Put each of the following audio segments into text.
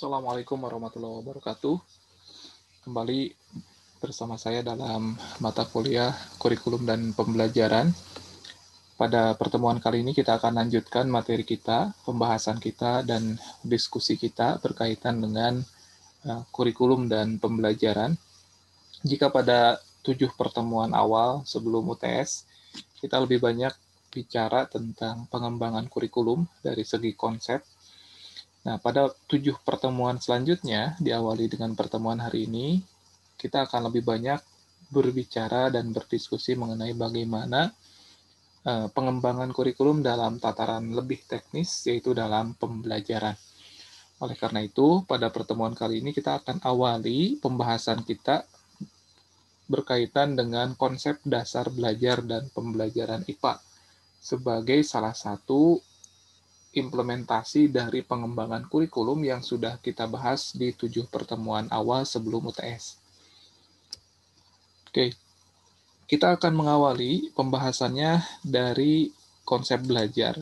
Assalamualaikum warahmatullahi wabarakatuh. Kembali bersama saya dalam mata kuliah kurikulum dan pembelajaran. Pada pertemuan kali ini kita akan lanjutkan materi kita, pembahasan kita, dan diskusi kita berkaitan dengan kurikulum dan pembelajaran. Jika pada 7 pertemuan awal sebelum UTS, kita lebih banyak bicara tentang pengembangan kurikulum dari segi konsep. Nah, pada 7 pertemuan selanjutnya, diawali dengan pertemuan hari ini, kita akan lebih banyak berbicara dan berdiskusi mengenai bagaimana pengembangan kurikulum dalam tataran lebih teknis, yaitu dalam pembelajaran. Oleh karena itu, pada pertemuan kali ini kita akan awali pembahasan kita berkaitan dengan konsep dasar belajar dan pembelajaran IPA sebagai salah satu implementasi dari pengembangan kurikulum yang sudah kita bahas di 7 pertemuan awal sebelum UTS. Oke, kita akan mengawali pembahasannya dari konsep belajar.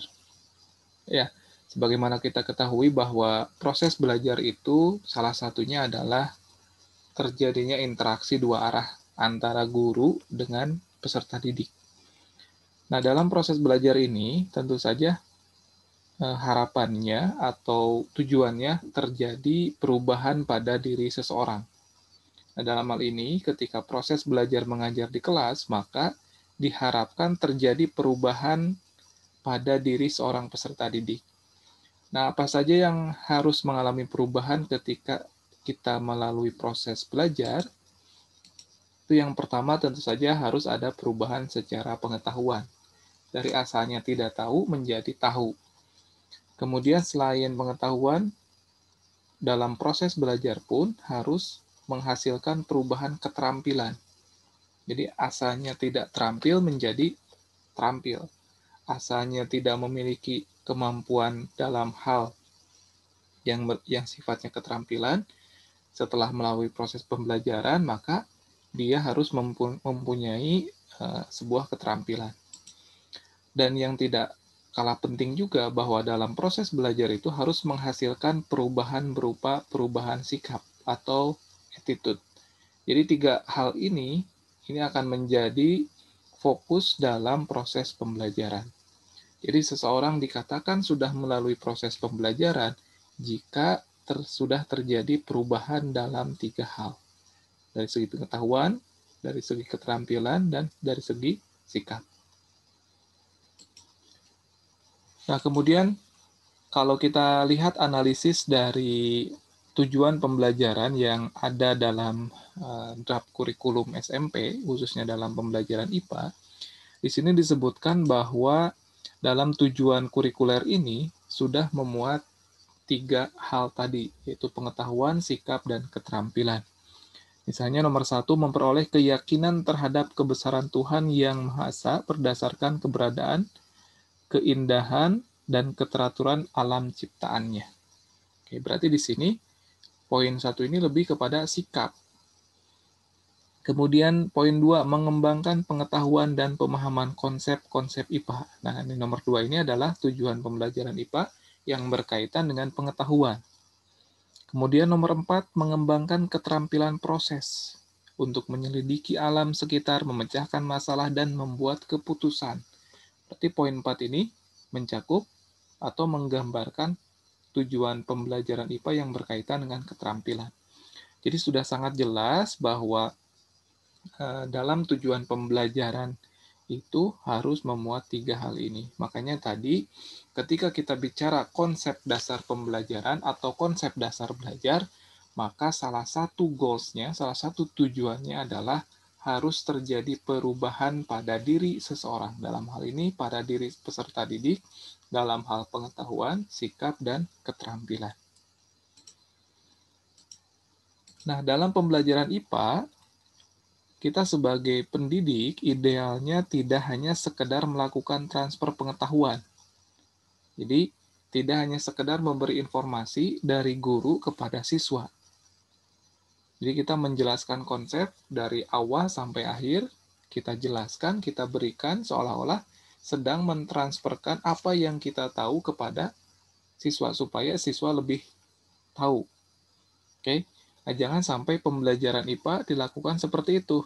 Ya, sebagaimana kita ketahui bahwa proses belajar itu salah satunya adalah terjadinya interaksi dua arah antara guru dengan peserta didik. Nah, dalam proses belajar ini tentu saja harapannya atau tujuannya terjadi perubahan pada diri seseorang. Nah, dalam hal ini, ketika proses belajar mengajar di kelas, maka diharapkan terjadi perubahan pada diri seorang peserta didik. Nah, apa saja yang harus mengalami perubahan ketika kita melalui proses belajar? Itu yang pertama tentu saja harus ada perubahan secara pengetahuan. Dari asalnya tidak tahu menjadi tahu. Kemudian selain pengetahuan, dalam proses belajar pun harus menghasilkan perubahan keterampilan. Jadi asalnya tidak terampil menjadi terampil. Asalnya tidak memiliki kemampuan dalam hal yang sifatnya keterampilan, setelah melalui proses pembelajaran, maka dia harus mempunyai sebuah keterampilan. Dan yang tidak kalah penting juga bahwa dalam proses belajar itu harus menghasilkan perubahan berupa perubahan sikap atau attitude. Jadi 3 hal ini akan menjadi fokus dalam proses pembelajaran. Jadi seseorang dikatakan sudah melalui proses pembelajaran jika sudah terjadi perubahan dalam 3 hal. Dari segi pengetahuan, dari segi keterampilan, dan dari segi sikap. Nah, kemudian kalau kita lihat analisis dari tujuan pembelajaran yang ada dalam draft kurikulum SMP, khususnya dalam pembelajaran IPA, di sini disebutkan bahwa dalam tujuan kurikuler ini sudah memuat 3 hal tadi, yaitu pengetahuan, sikap, dan keterampilan. Misalnya nomor 1, memperoleh keyakinan terhadap kebesaran Tuhan yang Maha Esa berdasarkan keberadaan, keindahan, dan keteraturan alam ciptaannya. Oke, berarti di sini poin 1 ini lebih kepada sikap. Kemudian poin 2, mengembangkan pengetahuan dan pemahaman konsep-konsep IPA. Nah, ini nomor 2 ini adalah tujuan pembelajaran IPA yang berkaitan dengan pengetahuan. Kemudian nomor 4, mengembangkan keterampilan proses untuk menyelidiki alam sekitar, memecahkan masalah, dan membuat keputusan. Berarti poin 4 ini mencakup atau menggambarkan tujuan pembelajaran IPA yang berkaitan dengan keterampilan. Jadi sudah sangat jelas bahwa dalam tujuan pembelajaran itu harus memuat 3 hal ini. Makanya tadi ketika kita bicara konsep dasar pembelajaran atau konsep dasar belajar, maka salah satu goals-nya, salah satu tujuannya adalah harus terjadi perubahan pada diri seseorang. Dalam hal ini pada diri peserta didik, dalam hal pengetahuan, sikap, dan keterampilan. Nah, dalam pembelajaran IPA, kita sebagai pendidik idealnya tidak hanya sekedar melakukan transfer pengetahuan. Jadi, tidak hanya sekedar memberi informasi dari guru kepada siswa. Jadi, kita menjelaskan konsep dari awal sampai akhir, kita jelaskan, kita berikan seolah-olah sedang mentransferkan apa yang kita tahu kepada siswa supaya siswa lebih tahu. Oke. Nah, jangan sampai pembelajaran IPA dilakukan seperti itu.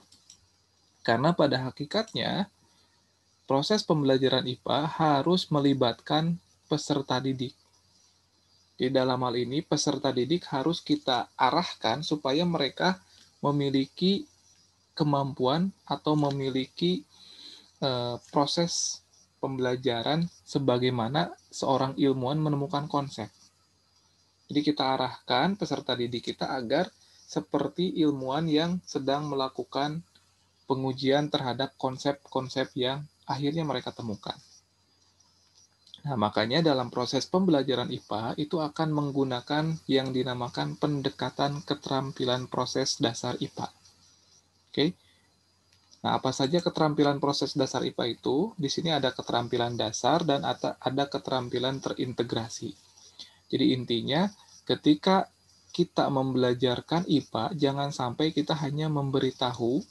Karena pada hakikatnya, proses pembelajaran IPA harus melibatkan peserta didik. Di dalam hal ini, peserta didik harus kita arahkan supaya mereka memiliki kemampuan atau memiliki proses pembelajaran sebagaimana seorang ilmuwan menemukan konsep. Jadi kita arahkan peserta didik kita agar seperti ilmuwan yang sedang melakukan pengujian terhadap konsep-konsep yang akhirnya mereka temukan. Nah, makanya dalam proses pembelajaran IPA itu akan menggunakan yang dinamakan pendekatan keterampilan proses dasar IPA. Oke. Nah, apa saja keterampilan proses dasar IPA itu? Di sini ada keterampilan dasar dan ada keterampilan terintegrasi. Jadi intinya, ketika kita membelajarkan IPA, jangan sampai kita hanya memberitahu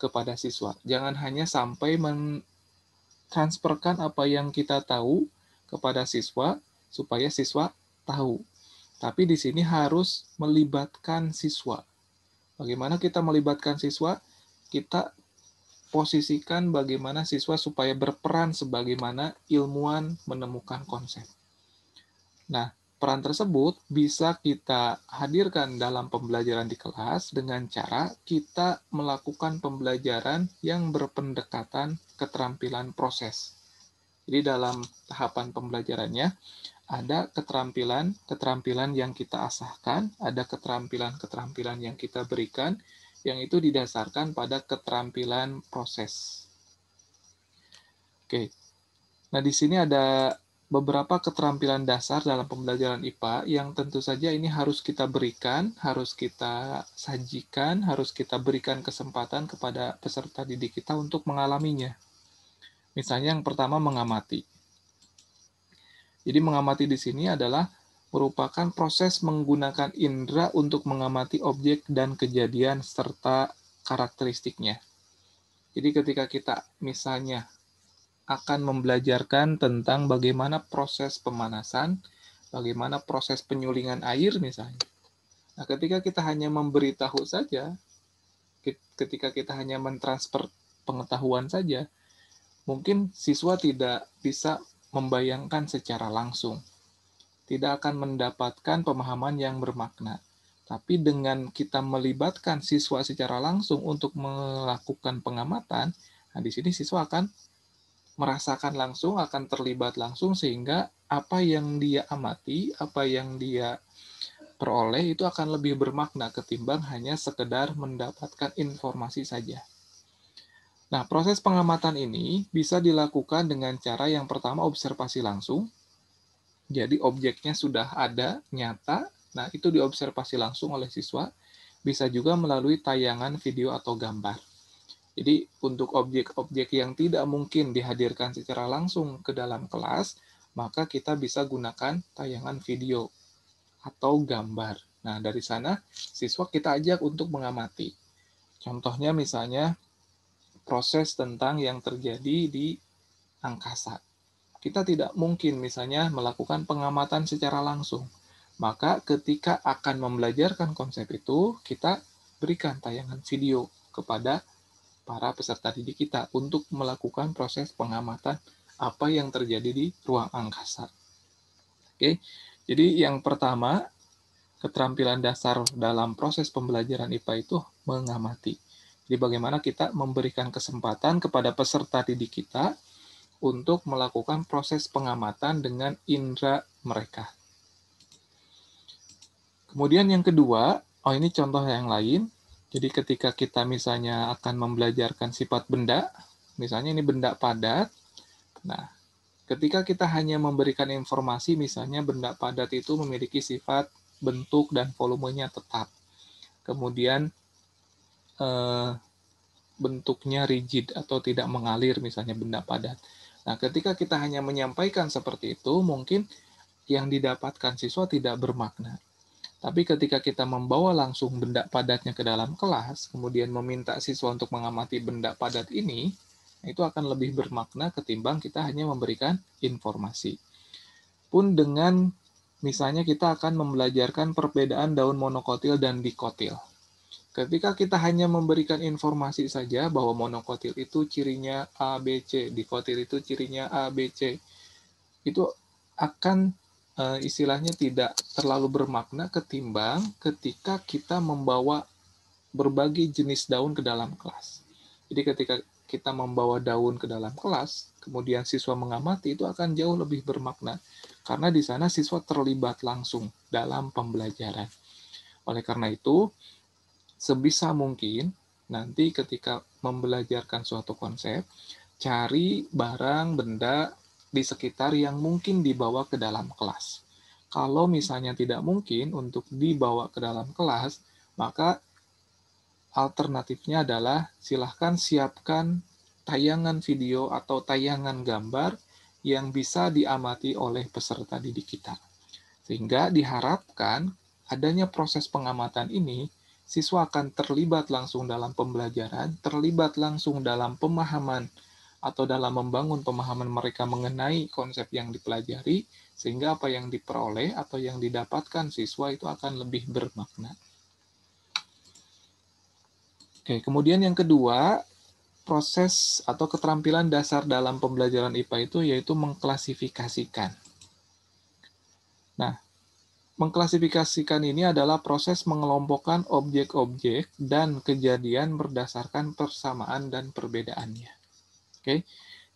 kepada siswa. Jangan hanya sampai mentransferkan apa yang kita tahu kepada siswa, supaya siswa tahu. Tapi di sini harus melibatkan siswa. Bagaimana kita melibatkan siswa? Kita posisikan bagaimana siswa supaya berperan sebagaimana ilmuwan menemukan konsep. Nah, peran tersebut bisa kita hadirkan dalam pembelajaran di kelas dengan cara kita melakukan pembelajaran yang berpendekatan keterampilan proses. Jadi dalam tahapan pembelajarannya ada keterampilan yang kita asahkan, ada keterampilan yang kita berikan, yang itu didasarkan pada keterampilan proses. Oke. Nah, di sini ada beberapa keterampilan dasar dalam pembelajaran IPA yang tentu saja ini harus kita berikan, harus kita sajikan, harus kita berikan kesempatan kepada peserta didik kita untuk mengalaminya. Misalnya yang pertama mengamati. Jadi mengamati di sini adalah merupakan proses menggunakan indera untuk mengamati objek dan kejadian serta karakteristiknya. Jadi ketika kita misalnya akan membelajarkan tentang bagaimana proses pemanasan, bagaimana proses penyulingan air misalnya. Nah, ketika kita hanya memberitahu saja, ketika kita hanya mentransfer pengetahuan saja, mungkin siswa tidak bisa membayangkan secara langsung, tidak akan mendapatkan pemahaman yang bermakna. Tapi dengan kita melibatkan siswa secara langsung untuk melakukan pengamatan, nah di sini siswa akan merasakan langsung, akan terlibat langsung, sehingga apa yang dia amati, apa yang dia peroleh itu akan lebih bermakna ketimbang hanya sekedar mendapatkan informasi saja. Nah, proses pengamatan ini bisa dilakukan dengan cara yang pertama observasi langsung. Jadi objeknya sudah ada, nyata, nah itu diobservasi langsung oleh siswa, bisa juga melalui tayangan video atau gambar. Jadi untuk objek-objek yang tidak mungkin dihadirkan secara langsung ke dalam kelas, maka kita bisa gunakan tayangan video atau gambar. Nah, dari sana siswa kita ajak untuk mengamati. Contohnya misalnya proses tentang yang terjadi di angkasa. Kita tidak mungkin misalnya melakukan pengamatan secara langsung. Maka ketika akan membelajarkan konsep itu, kita berikan tayangan video kepada para peserta didik kita untuk melakukan proses pengamatan apa yang terjadi di ruang angkasa. Oke, jadi yang pertama, keterampilan dasar dalam proses pembelajaran IPA itu mengamati. Jadi bagaimana kita memberikan kesempatan kepada peserta didik kita untuk melakukan proses pengamatan dengan indera mereka. Kemudian yang kedua, ini contoh yang lain. Jadi ketika kita misalnya akan membelajarkan sifat benda, misalnya ini benda padat. Nah, ketika kita hanya memberikan informasi, misalnya benda padat itu memiliki sifat bentuk dan volumenya tetap. Kemudian bentuknya rigid atau tidak mengalir, misalnya benda padat. Nah, ketika kita hanya menyampaikan seperti itu, mungkin yang didapatkan siswa tidak bermakna. Tapi ketika kita membawa langsung benda padatnya ke dalam kelas, kemudian meminta siswa untuk mengamati benda padat ini, itu akan lebih bermakna ketimbang kita hanya memberikan informasi. Pun dengan Misalnya kita akan membelajarkan perbedaan daun monokotil dan dikotil. Ketika kita hanya memberikan informasi saja bahwa monokotil itu cirinya A, B, C, dikotil itu cirinya A, B, C, itu akan istilahnya tidak terlalu bermakna ketimbang ketika kita membawa berbagai jenis daun ke dalam kelas. Jadi ketika kita membawa daun ke dalam kelas, kemudian siswa mengamati, itu akan jauh lebih bermakna. Karena di sana siswa terlibat langsung dalam pembelajaran. Oleh karena itu, sebisa mungkin nanti ketika membelajarkan suatu konsep, cari barang, benda di sekitar yang mungkin dibawa ke dalam kelas. Kalau misalnya tidak mungkin untuk dibawa ke dalam kelas, maka alternatifnya adalah silahkan siapkan tayangan video atau tayangan gambar yang bisa diamati oleh peserta didik kita. Sehingga diharapkan adanya proses pengamatan ini, siswa akan terlibat langsung dalam pembelajaran, terlibat langsung dalam pemahaman atau dalam membangun pemahaman mereka mengenai konsep yang dipelajari, sehingga apa yang diperoleh atau yang didapatkan siswa itu akan lebih bermakna. Oke, kemudian yang kedua, proses atau keterampilan dasar dalam pembelajaran IPA itu yaitu mengklasifikasikan. Nah, mengklasifikasikan ini adalah proses mengelompokkan objek-objek dan kejadian berdasarkan persamaan dan perbedaannya. Oke,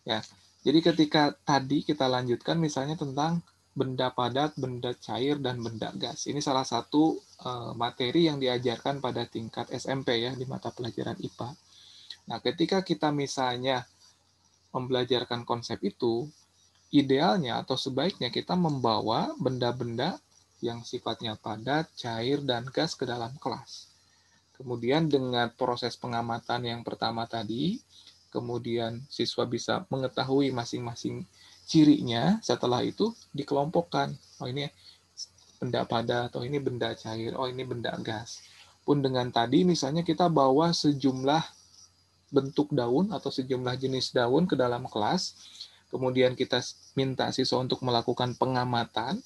ya. Jadi ketika tadi kita lanjutkan misalnya tentang benda padat, benda cair, dan benda gas. Ini salah satu materi yang diajarkan pada tingkat SMP ya di mata pelajaran IPA. Nah, ketika kita misalnya membelajarkan konsep itu, idealnya atau sebaiknya kita membawa benda-benda yang sifatnya padat, cair, dan gas ke dalam kelas. Kemudian dengan proses pengamatan yang pertama tadi, kemudian siswa bisa mengetahui masing-masing cirinya, setelah itu dikelompokkan. Oh ini benda padat, oh ini benda cair, oh ini benda gas. Pun dengan tadi misalnya kita bawa sejumlah bentuk daun atau sejumlah jenis daun ke dalam kelas, kemudian kita minta siswa untuk melakukan pengamatan.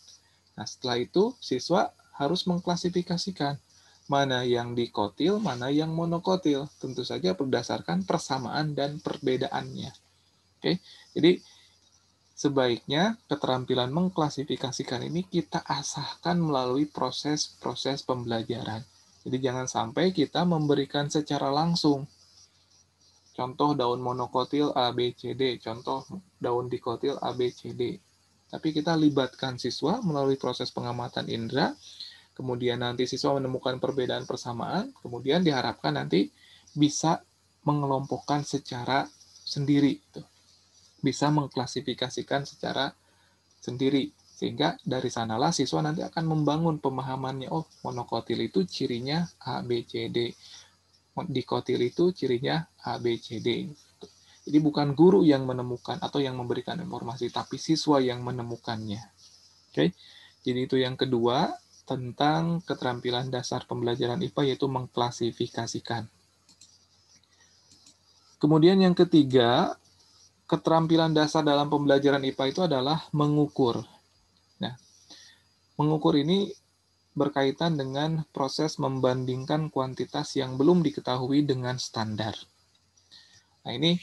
Nah, setelah itu siswa harus mengklasifikasikan mana yang dikotil, mana yang monokotil. Tentu saja berdasarkan persamaan dan perbedaannya. Oke, jadi sebaiknya keterampilan mengklasifikasikan ini kita asahkan melalui proses-proses pembelajaran. Jadi jangan sampai kita memberikan secara langsung. Contoh daun monokotil A, B, C, D. Contoh daun dikotil A, B, C, D. Tapi kita libatkan siswa melalui proses pengamatan indera, kemudian nanti siswa menemukan perbedaan persamaan, kemudian diharapkan nanti bisa mengelompokkan secara sendiri. Bisa mengklasifikasikan secara sendiri. Sehingga dari sanalah siswa nanti akan membangun pemahamannya, oh monokotil itu cirinya A, B, C, D. Dikotil itu cirinya A, B, C, D. Jadi bukan guru yang menemukan atau yang memberikan informasi, tapi siswa yang menemukannya. Oke, jadi itu yang kedua tentang keterampilan dasar pembelajaran IPA yaitu mengklasifikasikan. Kemudian yang ketiga, keterampilan dasar dalam pembelajaran IPA itu adalah mengukur. Nah, mengukur ini berkaitan dengan proses membandingkan kuantitas yang belum diketahui dengan standar. Nah, ini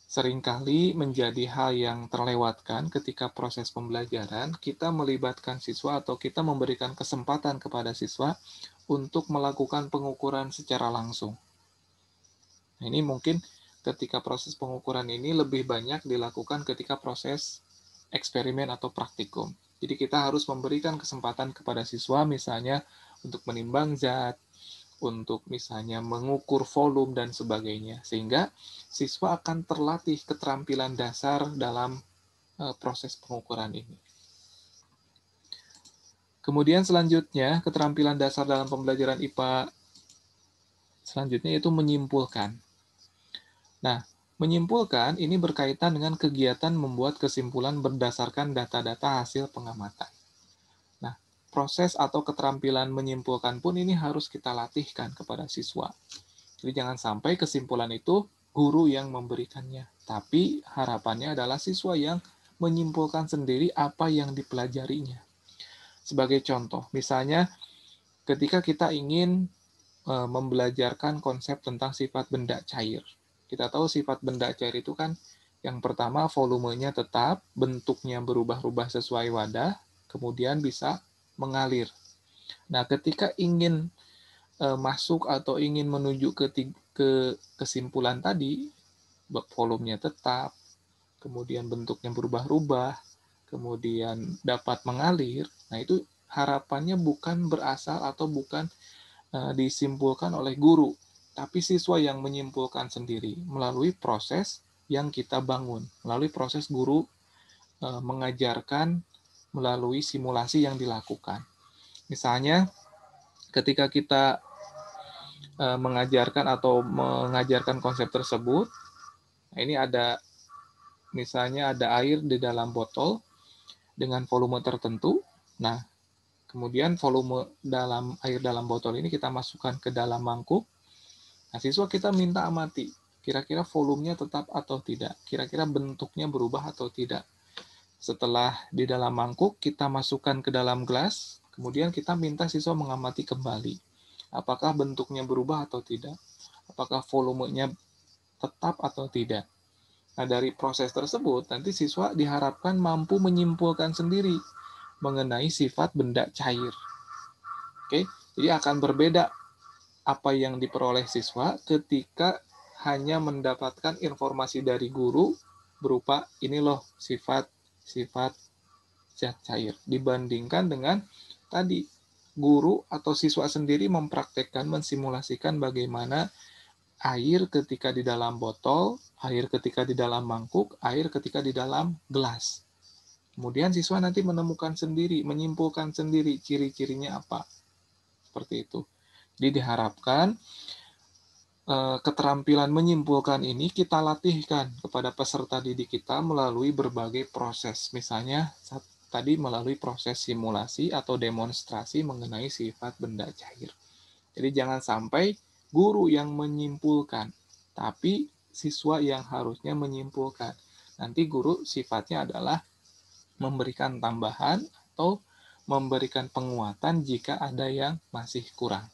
seringkali menjadi hal yang terlewatkan ketika proses pembelajaran, kita melibatkan siswa atau kita memberikan kesempatan kepada siswa untuk melakukan pengukuran secara langsung. Nah, ini mungkin ketika proses pengukuran ini lebih banyak dilakukan ketika proses eksperimen atau praktikum. Jadi kita harus memberikan kesempatan kepada siswa misalnya untuk menimbang zat, untuk misalnya mengukur volume dan sebagainya. Sehingga siswa akan terlatih keterampilan dasar dalam proses pengukuran ini. Kemudian selanjutnya, keterampilan dasar dalam pembelajaran IPA selanjutnya yaitu menyimpulkan. Nah, menyimpulkan ini berkaitan dengan kegiatan membuat kesimpulan berdasarkan data-data hasil pengamatan. Nah, proses atau keterampilan menyimpulkan pun ini harus kita latihkan kepada siswa. Jadi jangan sampai kesimpulan itu guru yang memberikannya, tapi harapannya adalah siswa yang menyimpulkan sendiri apa yang dipelajarinya. Sebagai contoh, misalnya ketika kita ingin membelajarkan konsep tentang sifat benda cair. Kita tahu sifat benda cair itu kan yang pertama volumenya tetap, bentuknya berubah-ubah sesuai wadah, kemudian bisa mengalir. Nah, ketika ingin masuk atau ingin menuju ke kesimpulan tadi, volumenya tetap, kemudian bentuknya berubah-ubah, kemudian dapat mengalir. Nah, itu harapannya bukan berasal atau bukan disimpulkan oleh guru, tapi siswa yang menyimpulkan sendiri melalui proses yang kita bangun, melalui proses guru mengajarkan melalui simulasi yang dilakukan. Misalnya, ketika kita mengajarkan atau mengajarkan konsep tersebut, ini ada misalnya ada air di dalam botol dengan volume tertentu. Nah, kemudian volume dalam air dalam botol ini kita masukkan ke dalam mangkuk. Nah, siswa kita minta amati, kira-kira volumenya tetap atau tidak, kira-kira bentuknya berubah atau tidak. Setelah di dalam mangkuk, kita masukkan ke dalam gelas, kemudian kita minta siswa mengamati kembali. Apakah bentuknya berubah atau tidak? Apakah volumenya tetap atau tidak? Nah, dari proses tersebut, nanti siswa diharapkan mampu menyimpulkan sendiri mengenai sifat benda cair. Oke, jadi akan berbeda apa yang diperoleh siswa ketika hanya mendapatkan informasi dari guru berupa ini loh sifat zat cair, dibandingkan dengan tadi guru atau siswa sendiri mempraktekkan, mensimulasikan bagaimana air ketika di dalam botol, air ketika di dalam mangkuk, air ketika di dalam gelas. Kemudian siswa nanti menemukan sendiri, menyimpulkan sendiri ciri-cirinya apa. Seperti itu. Jadi diharapkan keterampilan menyimpulkan ini kita latihkan kepada peserta didik kita melalui berbagai proses. Misalnya tadi melalui proses simulasi atau demonstrasi mengenai sifat benda cair. Jadi jangan sampai guru yang menyimpulkan, tapi siswa yang harusnya menyimpulkan. Nanti guru sifatnya adalah memberikan tambahan atau memberikan penguatan jika ada yang masih kurang.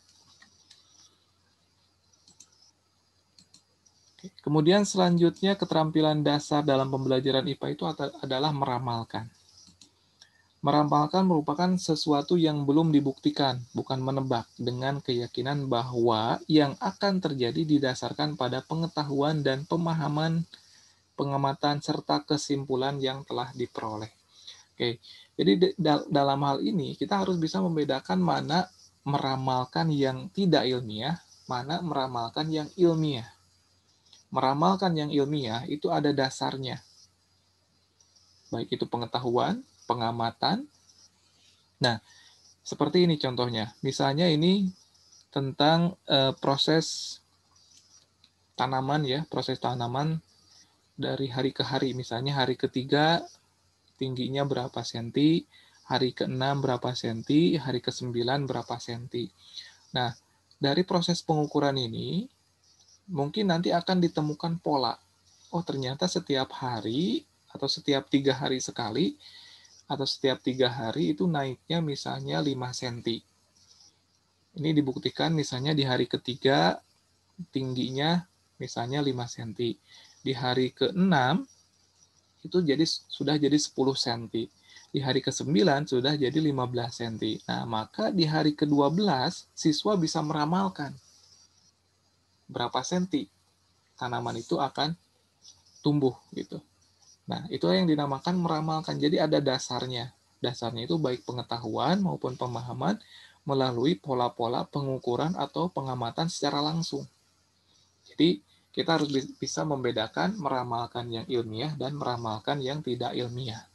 Kemudian selanjutnya keterampilan dasar dalam pembelajaran IPA itu adalah meramalkan. Meramalkan merupakan sesuatu yang belum dibuktikan, bukan menebak, dengan keyakinan bahwa yang akan terjadi didasarkan pada pengetahuan dan pemahaman, pengamatan, serta kesimpulan yang telah diperoleh. Oke, jadi dalam hal ini kita harus bisa membedakan mana meramalkan yang tidak ilmiah, mana meramalkan yang ilmiah. Meramalkan yang ilmiah itu ada dasarnya, baik itu pengetahuan, pengamatan. Nah, seperti ini contohnya. Misalnya ini tentang proses tanaman ya, proses tanaman dari hari ke hari. Misalnya hari ketiga tingginya berapa senti, hari ke-6 berapa senti, hari ke-9 berapa senti. Nah, dari proses pengukuran ini, mungkin nanti akan ditemukan pola. Oh, ternyata setiap hari, atau setiap 3 hari sekali, atau setiap 3 hari itu naiknya misalnya 5 senti. Ini dibuktikan misalnya di hari ketiga, tingginya misalnya 5 senti. Di hari ke-6, itu sudah jadi 10 cm. Di hari ke-9 sudah jadi 15 cm. Nah, maka di hari ke-12 siswa bisa meramalkan berapa senti tanaman itu akan tumbuh gitu. Nah, itu yang dinamakan meramalkan. Jadi ada dasarnya. Dasarnya itu baik pengetahuan maupun pemahaman melalui pola-pola pengukuran atau pengamatan secara langsung. Jadi kita harus bisa membedakan meramalkan yang ilmiah dan meramalkan yang tidak ilmiah.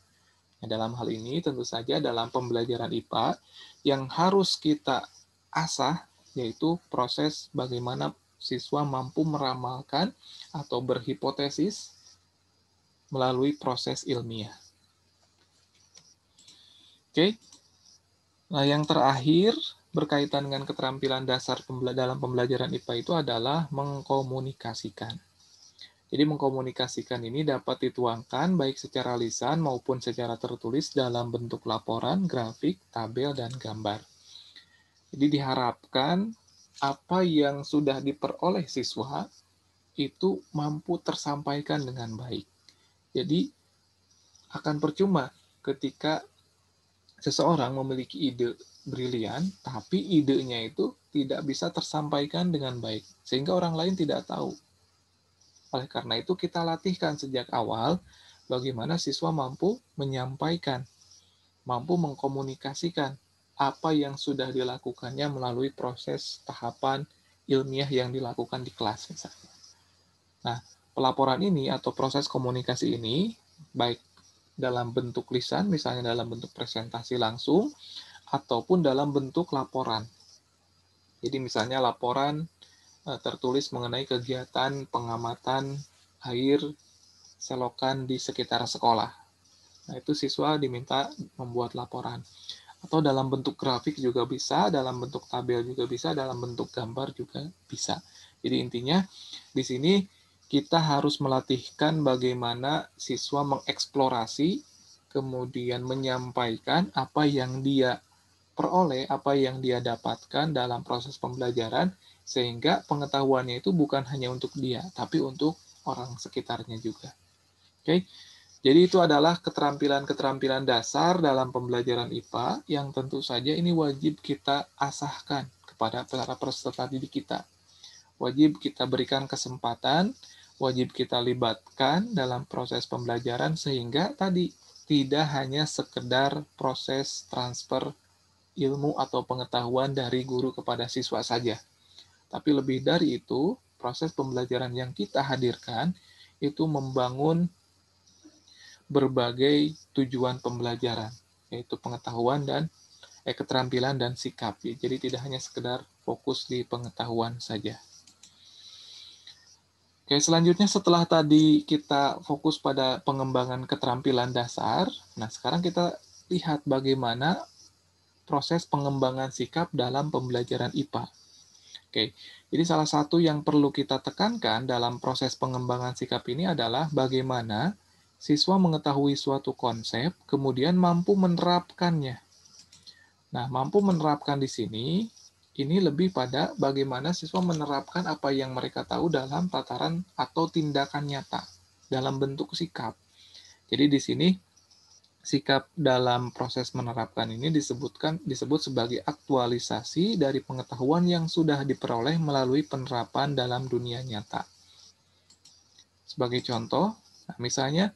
Nah, dalam hal ini tentu saja dalam pembelajaran IPA yang harus kita asah yaitu proses bagaimana siswa mampu meramalkan atau berhipotesis melalui proses ilmiah. Oke. Nah, yang terakhir berkaitan dengan keterampilan dasar dalam pembelajaran IPA itu adalah mengkomunikasikan. Jadi mengkomunikasikan ini dapat dituangkan baik secara lisan maupun secara tertulis dalam bentuk laporan, grafik, tabel, dan gambar. Jadi diharapkan apa yang sudah diperoleh siswa itu mampu tersampaikan dengan baik. Jadi akan percuma ketika seseorang memiliki ide brilian, tapi idenya itu tidak bisa tersampaikan dengan baik, sehingga orang lain tidak tahu. Oleh karena itu, kita latihkan sejak awal bagaimana siswa mampu menyampaikan, mampu mengkomunikasikan apa yang sudah dilakukannya melalui proses tahapan ilmiah yang dilakukan di kelas misalnya. Nah, pelaporan ini atau proses komunikasi ini, baik dalam bentuk lisan, misalnya dalam bentuk presentasi langsung, ataupun dalam bentuk laporan. Jadi misalnya laporan tertulis mengenai kegiatan pengamatan air selokan di sekitar sekolah. Nah, itu siswa diminta membuat laporan. Atau dalam bentuk grafik juga bisa, dalam bentuk tabel juga bisa, dalam bentuk gambar juga bisa. Jadi intinya di sini kita harus melatihkan bagaimana siswa mengeksplorasi, kemudian menyampaikan apa yang dia peroleh, apa yang dia dapatkan dalam proses pembelajaran, sehingga pengetahuannya itu bukan hanya untuk dia, tapi untuk orang sekitarnya juga. Oke, jadi itu adalah keterampilan-keterampilan dasar dalam pembelajaran IPA yang tentu saja ini wajib kita asahkan kepada para peserta didik kita. Wajib kita berikan kesempatan, wajib kita libatkan dalam proses pembelajaran sehingga tadi tidak hanya sekedar proses transfer ilmu atau pengetahuan dari guru kepada siswa saja. Tapi lebih dari itu, proses pembelajaran yang kita hadirkan itu membangun berbagai tujuan pembelajaran, yaitu pengetahuan dan keterampilan dan sikap. Jadi tidak hanya sekedar fokus di pengetahuan saja. Oke, selanjutnya setelah tadi kita fokus pada pengembangan keterampilan dasar, nah sekarang kita lihat bagaimana proses pengembangan sikap dalam pembelajaran IPA. Oke, jadi salah satu yang perlu kita tekankan dalam proses pengembangan sikap ini adalah bagaimana siswa mengetahui suatu konsep, kemudian mampu menerapkannya. Nah, mampu menerapkan di sini, ini lebih pada bagaimana siswa menerapkan apa yang mereka tahu dalam tataran atau tindakan nyata, dalam bentuk sikap. Jadi di sini, sikap dalam proses menerapkan ini disebut sebagai aktualisasi dari pengetahuan yang sudah diperoleh melalui penerapan dalam dunia nyata. Sebagai contoh, misalnya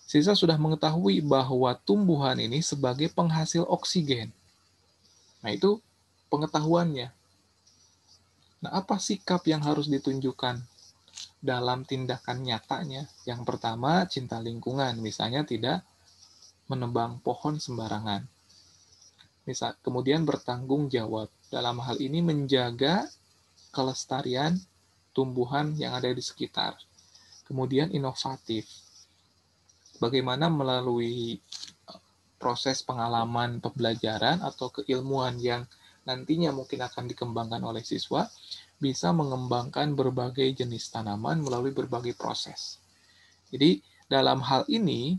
siswa sudah mengetahui bahwa tumbuhan ini sebagai penghasil oksigen. Nah, itu pengetahuannya. Nah, apa sikap yang harus ditunjukkan dalam tindakan nyatanya? Yang pertama, cinta lingkungan, misalnya tidak menebang pohon sembarangan. Kemudian bertanggung jawab. Dalam hal ini menjaga kelestarian tumbuhan yang ada di sekitar. Kemudian inovatif. Bagaimana melalui proses pengalaman pembelajaran atau keilmuan yang nantinya mungkin akan dikembangkan oleh siswa, bisa mengembangkan berbagai jenis tanaman melalui berbagai proses. Jadi dalam hal ini,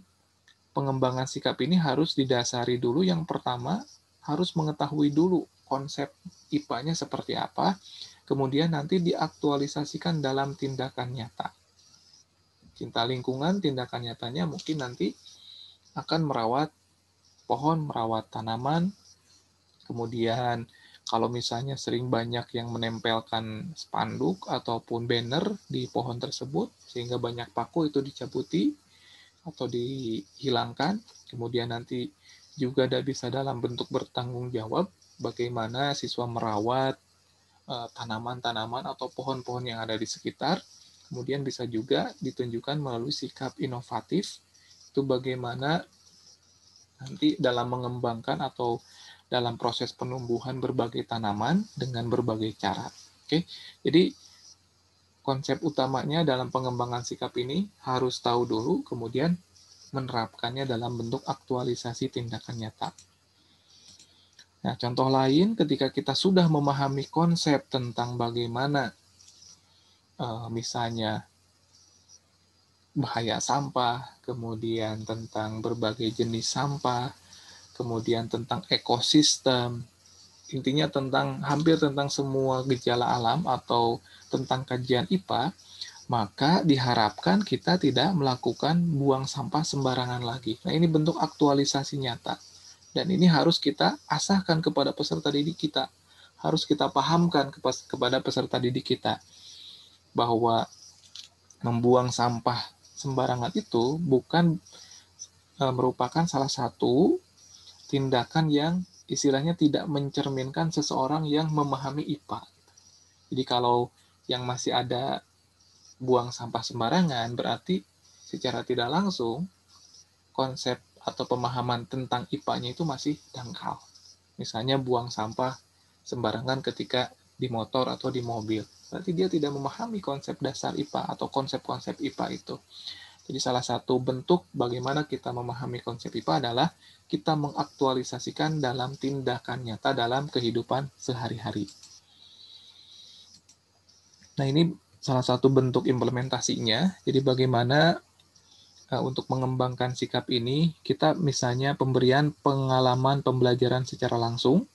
pengembangan sikap ini harus didasari dulu yang pertama, harus mengetahui dulu konsep IPA-nya seperti apa, kemudian nanti diaktualisasikan dalam tindakan nyata. Cinta lingkungan, tindakan nyatanya mungkin nanti akan merawat pohon, merawat tanaman, kemudian kalau misalnya sering banyak yang menempelkan spanduk ataupun banner di pohon tersebut, sehingga banyak paku itu dicabuti atau dihilangkan, kemudian nanti juga bisa dalam bentuk bertanggung jawab, bagaimana siswa merawat tanaman-tanaman atau pohon-pohon yang ada di sekitar, kemudian bisa juga ditunjukkan melalui sikap inovatif, itu bagaimana nanti dalam mengembangkan atau dalam proses penumbuhan berbagai tanaman dengan berbagai cara. Oke, jadi konsep utamanya dalam pengembangan sikap ini harus tahu dulu, kemudian menerapkannya dalam bentuk aktualisasi tindakan nyata. Nah, contoh lain ketika kita sudah memahami konsep tentang bagaimana misalnya bahaya sampah, kemudian tentang berbagai jenis sampah, kemudian tentang ekosistem, intinya hampir tentang semua gejala alam atau tentang kajian IPA, maka diharapkan kita tidak melakukan buang sampah sembarangan lagi. Nah, ini bentuk aktualisasi nyata. Dan ini harus kita asahkan kepada peserta didik kita. Harus kita pahamkan kepada peserta didik kita bahwa membuang sampah sembarangan itu bukan merupakan salah satu tindakan yang istilahnya tidak mencerminkan seseorang yang memahami IPA. Jadi kalau yang masih ada buang sampah sembarangan, berarti secara tidak langsung konsep atau pemahaman tentang IPA-nya itu masih dangkal. Misalnya buang sampah sembarangan ketika di motor atau di mobil. Berarti dia tidak memahami konsep dasar IPA atau konsep-konsep IPA itu. Jadi salah satu bentuk bagaimana kita memahami konsep IPA adalah kita mengaktualisasikan dalam tindakan nyata dalam kehidupan sehari-hari. Nah, ini salah satu bentuk implementasinya. Jadi bagaimana untuk mengembangkan sikap ini, kita misalnya pemberian pengalaman pembelajaran secara langsung.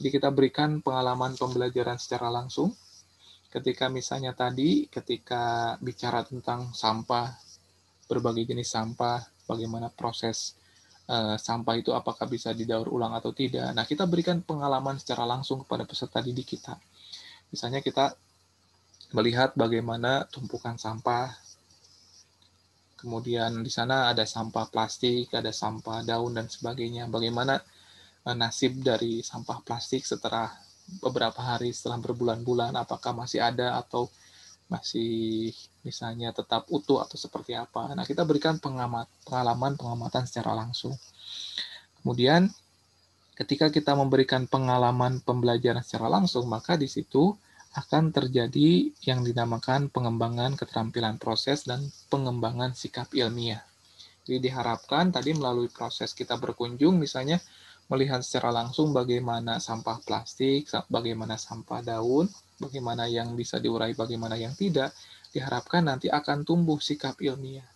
Jadi kita berikan pengalaman pembelajaran secara langsung. Ketika misalnya tadi, ketika bicara tentang sampah, berbagai jenis sampah, bagaimana proses sampah itu apakah bisa didaur ulang atau tidak. Nah, kita berikan pengalaman secara langsung kepada peserta didik kita. Misalnya kita melihat bagaimana tumpukan sampah, kemudian di sana ada sampah plastik, ada sampah daun dan sebagainya. Bagaimana nasib dari sampah plastik setelah beberapa hari, setelah berbulan-bulan, apakah masih ada atau masih misalnya tetap utuh atau seperti apa. Nah, kita berikan pengamatan secara langsung. Kemudian ketika kita memberikan pengalaman pembelajaran secara langsung, maka di situ akan terjadi yang dinamakan pengembangan keterampilan proses dan pengembangan sikap ilmiah. Jadi diharapkan tadi melalui proses kita berkunjung, misalnya melihat secara langsung bagaimana sampah plastik, bagaimana sampah daun, bagaimana yang bisa diurai, bagaimana yang tidak, diharapkan nanti akan tumbuh sikap ilmiah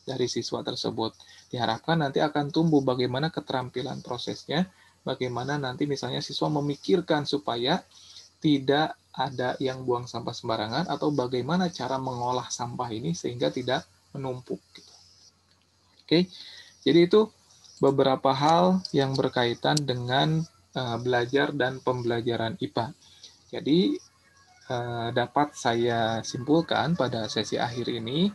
dari siswa tersebut. Diharapkan nanti akan tumbuh bagaimana keterampilan prosesnya, bagaimana nanti misalnya siswa memikirkan supaya tidak ada yang buang sampah sembarangan, atau bagaimana cara mengolah sampah ini sehingga tidak menumpuk. Oke, jadi itu beberapa hal yang berkaitan dengan belajar dan pembelajaran IPA. Jadi dapat saya simpulkan pada sesi akhir ini,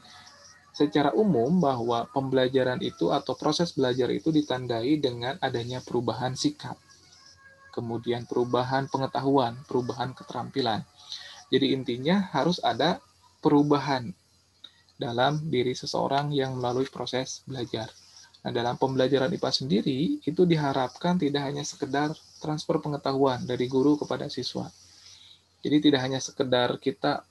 secara umum bahwa pembelajaran itu atau proses belajar itu ditandai dengan adanya perubahan sikap, kemudian perubahan pengetahuan, perubahan keterampilan. Jadi intinya harus ada perubahan dalam diri seseorang yang melalui proses belajar. Nah, dalam pembelajaran IPA sendiri, itu diharapkan tidak hanya sekedar transfer pengetahuan dari guru kepada siswa. Jadi tidak hanya sekedar kita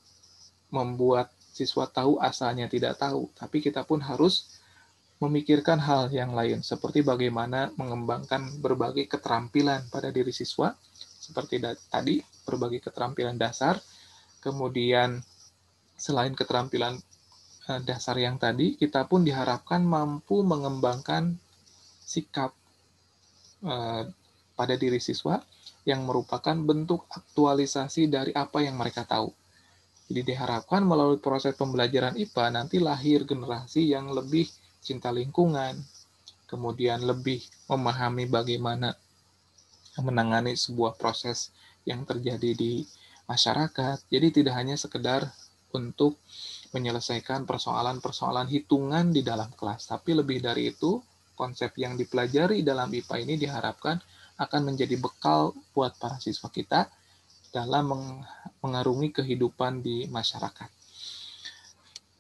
membuat siswa tahu asalnya tidak tahu, tapi kita pun harus memikirkan hal yang lain, seperti bagaimana mengembangkan berbagai keterampilan pada diri siswa, seperti tadi, berbagai keterampilan dasar, kemudian selain keterampilan dasar yang tadi, kita pun diharapkan mampu mengembangkan sikap pada diri siswa yang merupakan bentuk aktualisasi dari apa yang mereka tahu. Jadi diharapkan melalui proses pembelajaran IPA nanti lahir generasi yang lebih cinta lingkungan, kemudian lebih memahami bagaimana menangani sebuah proses yang terjadi di masyarakat. Jadi tidak hanya sekedar untuk menyelesaikan persoalan-persoalan hitungan di dalam kelas. Tapi lebih dari itu, konsep yang dipelajari dalam IPA ini diharapkan akan menjadi bekal buat para siswa kita dalam mengarungi kehidupan di masyarakat.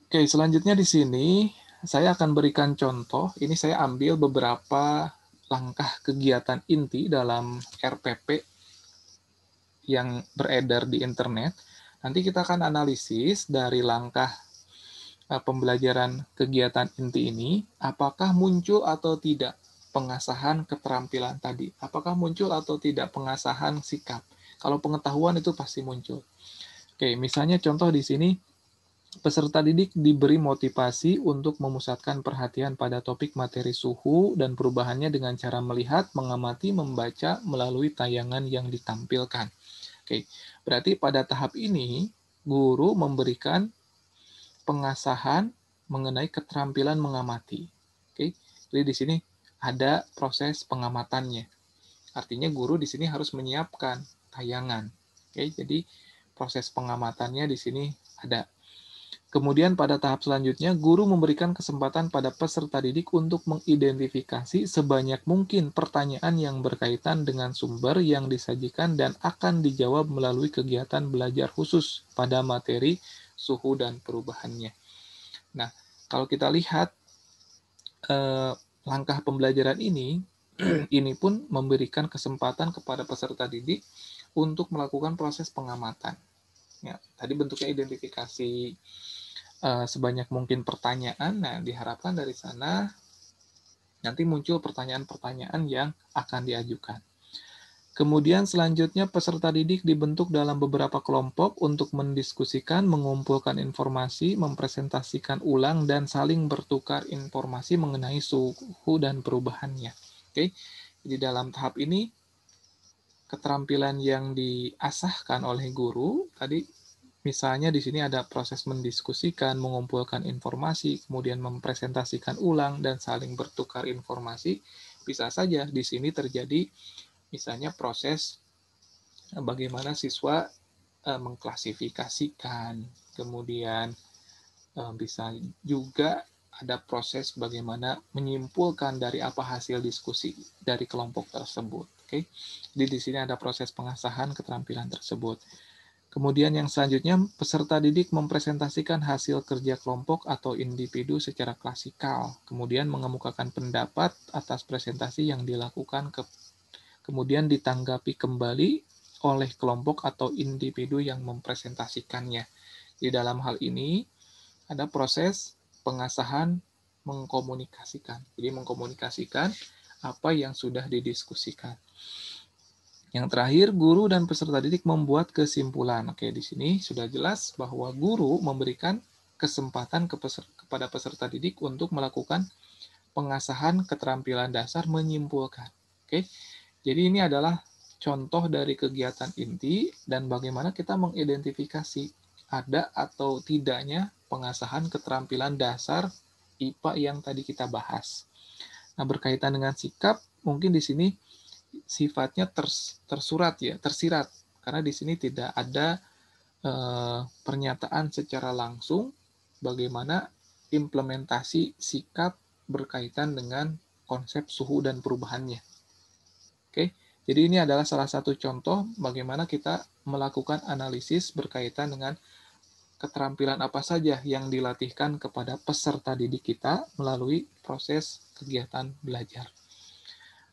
Oke, selanjutnya di sini saya akan berikan contoh. Ini saya ambil beberapa langkah kegiatan inti dalam RPP yang beredar di internet. Nanti kita akan analisis dari langkah pembelajaran kegiatan inti ini, apakah muncul atau tidak pengasahan keterampilan tadi, apakah muncul atau tidak pengasahan sikap. Kalau pengetahuan itu pasti muncul. Oke, misalnya contoh di sini, Peserta didik diberi motivasi untuk memusatkan perhatian pada topik materi suhu dan perubahannya dengan cara melihat, mengamati, membaca melalui tayangan yang ditampilkan. Oke, berarti pada tahap ini guru memberikan pengasahan mengenai keterampilan mengamati. Oke, jadi di sini ada proses pengamatannya. Artinya guru di sini harus menyiapkan tayangan. Oke, jadi proses pengamatannya di sini ada. Kemudian pada tahap selanjutnya, guru memberikan kesempatan pada peserta didik untuk mengidentifikasi sebanyak mungkin pertanyaan yang berkaitan dengan sumber yang disajikan dan akan dijawab melalui kegiatan belajar khusus pada materi suhu dan perubahannya. Nah, kalau kita lihat langkah pembelajaran ini, ini pun memberikan kesempatan kepada peserta didik untuk melakukan proses pengamatan. Ya, tadi bentuknya identifikasi sebanyak mungkin pertanyaan. Nah, diharapkan dari sana nanti muncul pertanyaan-pertanyaan yang akan diajukan. Kemudian selanjutnya peserta didik dibentuk dalam beberapa kelompok untuk mendiskusikan, mengumpulkan informasi, mempresentasikan ulang, dan saling bertukar informasi mengenai suhu dan perubahannya. Oke, jadi dalam tahap ini keterampilan yang diasahkan oleh guru tadi misalnya di sini ada proses mendiskusikan, mengumpulkan informasi, kemudian mempresentasikan ulang dan saling bertukar informasi. Bisa saja di sini terjadi misalnya proses bagaimana siswa mengklasifikasikan, kemudian bisa juga ada proses bagaimana menyimpulkan dari apa hasil diskusi dari kelompok tersebut. Oke, jadi di sini ada proses pengasahan keterampilan tersebut. Kemudian yang selanjutnya, peserta didik mempresentasikan hasil kerja kelompok atau individu secara klasikal, kemudian mengemukakan pendapat atas presentasi yang dilakukan, kemudian ditanggapi kembali oleh kelompok atau individu yang mempresentasikannya. Di dalam hal ini, ada proses pengasahan mengkomunikasikan. Jadi mengkomunikasikan apa yang sudah didiskusikan. Yang terakhir, guru dan peserta didik membuat kesimpulan. Oke, di sini sudah jelas bahwa guru memberikan kesempatan kepada peserta didik untuk melakukan pengasahan keterampilan dasar menyimpulkan. Oke, jadi ini adalah contoh dari kegiatan inti dan bagaimana kita mengidentifikasi ada atau tidaknya pengasahan keterampilan dasar IPA yang tadi kita bahas. Nah, berkaitan dengan sikap, mungkin di sini sifatnya tersurat ya, tersirat karena di sini tidak ada pernyataan secara langsung bagaimana implementasi sikap berkaitan dengan konsep suhu dan perubahannya. Oke, jadi ini adalah salah satu contoh bagaimana kita melakukan analisis berkaitan dengan keterampilan apa saja yang dilatihkan kepada peserta didik kita melalui proses kegiatan belajar.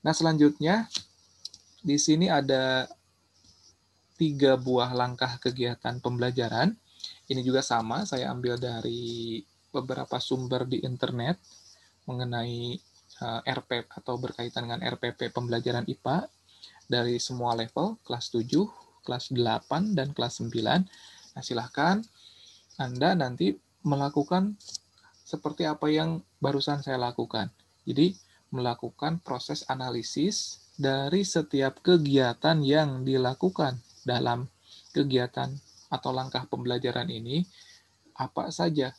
Nah, selanjutnya di sini ada 3 buah langkah kegiatan pembelajaran. Ini juga sama, saya ambil dari beberapa sumber di internet mengenai RP atau berkaitan dengan RPP pembelajaran IPA dari semua level, kelas 7, kelas 8, dan kelas 9. Nah, silahkan Anda nanti melakukan seperti apa yang barusan saya lakukan. Jadi, melakukan proses analisis dari setiap kegiatan yang dilakukan dalam kegiatan atau langkah pembelajaran ini, apa saja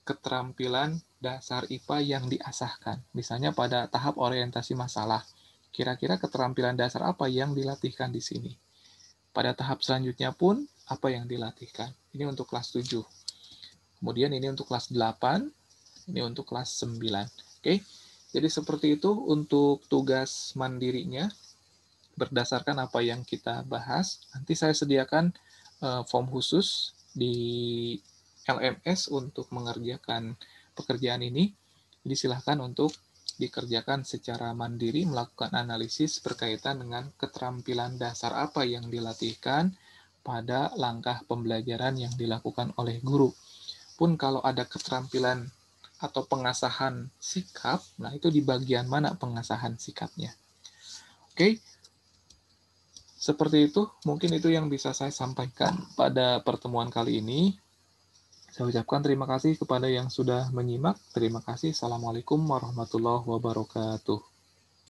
keterampilan dasar IPA yang diasahkan. Misalnya pada tahap orientasi masalah, kira-kira keterampilan dasar apa yang dilatihkan di sini. Pada tahap selanjutnya pun, apa yang dilatihkan. Ini untuk kelas 7. Kemudian ini untuk kelas 8, ini untuk kelas 9. Oke, jadi seperti itu untuk tugas mandirinya. Berdasarkan apa yang kita bahas, nanti saya sediakan form khusus di LMS untuk mengerjakan pekerjaan ini. Jadi silahkan untuk dikerjakan secara mandiri, melakukan analisis berkaitan dengan keterampilan dasar apa yang dilatihkan pada langkah pembelajaran yang dilakukan oleh guru. Pun kalau ada keterampilan atau pengasahan sikap, nah itu di bagian mana pengasahan sikapnya. Oke, seperti itu, mungkin itu yang bisa saya sampaikan pada pertemuan kali ini. Saya ucapkan terima kasih kepada yang sudah menyimak. Terima kasih. Assalamualaikum warahmatullahi wabarakatuh.